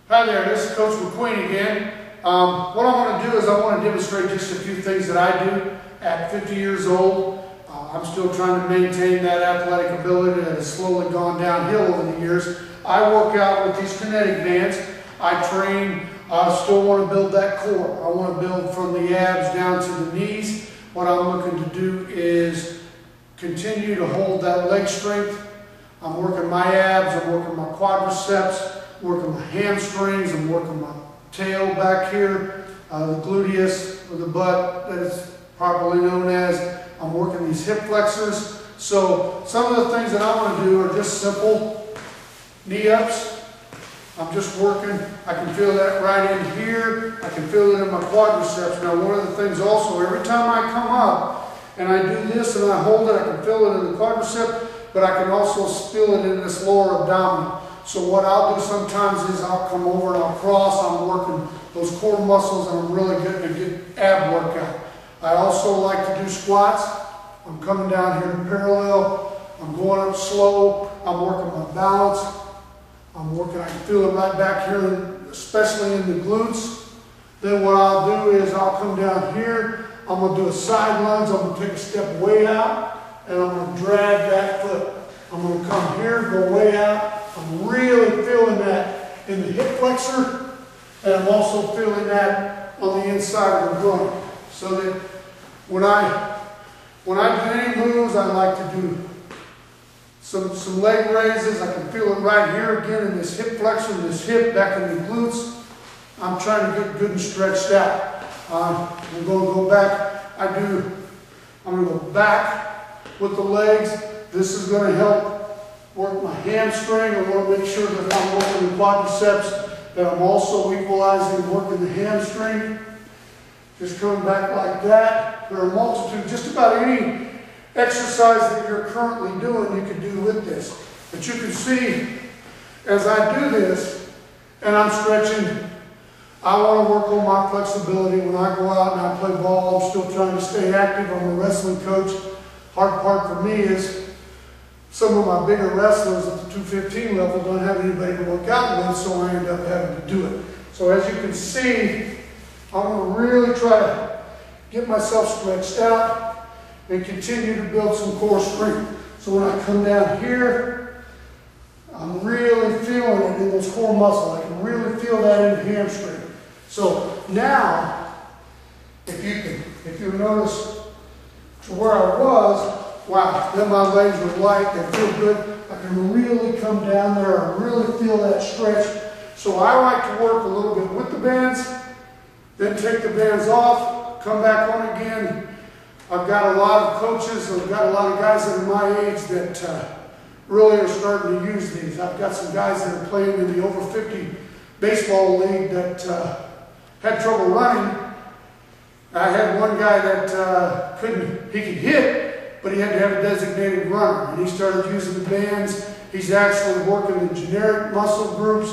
Hi there, this is Coach McQueen again. What I want to do is I want to demonstrate just a few things that I do at 50 years old. I'm still trying to maintain that athletic ability that has slowly gone downhill over the years. I work out with these kinetic bands. I train, I still want to build that core. I want to build from the abs down to the knees. What I'm looking to do is continue to hold that leg strength. I'm working my abs, I'm working my quadriceps, working my hamstrings, I'm working my tail back here, the gluteus, or the butt that is properly known as. I'm working these hip flexors. So some of the things that I want to do are just simple knee ups. I'm just working, I can feel that right in here, I can feel it in my quadriceps. Now one of the things also, every time I come up and I do this and I hold it, I can feel it in the quadricep, but I can also feel it in this lower abdomen. So what I'll do sometimes is I'll come over and I'll cross, I'm working those core muscles and I'm really getting a good ab workout. I also like to do squats. I'm coming down here in parallel, I'm going up slow, I'm working my balance, I'm working, I can feel it right back here, especially in the glutes. Then what I'll do is I'll come down here, I'm going to do a side lunge, I'm going to take a step way out, and I'm going to drag that foot. I'm going to come here, go way out. I'm really feeling that in the hip flexor, and I'm also feeling that on the inside of the groin. So that when I do any moves, I like to do some leg raises. I can feel it right here again in this hip flexor, this hip back in the glutes. I'm trying to get good and stretched out. We're going to go back. I'm going to go back with the legs. This is going to help work my hamstring. I want to make sure that I'm working the quadriceps, that I'm also equalizing working the hamstring. Just coming back like that. There are a multitude, just about any exercise that you're currently doing, you can do with this. But you can see, as I do this, and I'm stretching, I want to work on my flexibility. When I go out and I play ball, I'm still trying to stay active. I'm a wrestling coach. Hard part for me is some of my bigger wrestlers at the 215 level don't have anybody to work out with, so I end up having to do it. So as you can see, I'm going to really try to get myself stretched out and continue to build some core strength. So when I come down here, I'm really feeling it in those core muscles. I can really feel that in the hamstring. So now, if you notice to where I was, wow, then my legs are light, they feel good. I can really come down there, I really feel that stretch. So I like to work a little bit with the bands, then take the bands off, come back on again. I've got a lot of coaches, I've got a lot of guys that are my age that really are starting to use these. I've got some guys that are playing in the over 50 baseball league that had trouble running. I had one guy that he could hit, but he had to have a designated runner. And he started using the bands. He's actually working the generic muscle groups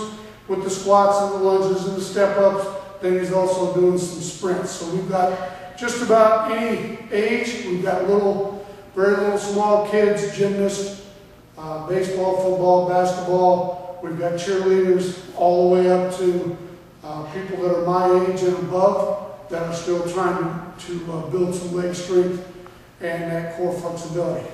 with the squats and the lunges and the step-ups. Then he's also doing some sprints. So we've got just about any age. We've got very little small kids, gymnasts, baseball, football, basketball. We've got cheerleaders all the way up to people that are my age and above that are still trying to build some leg strength and that core flexibility.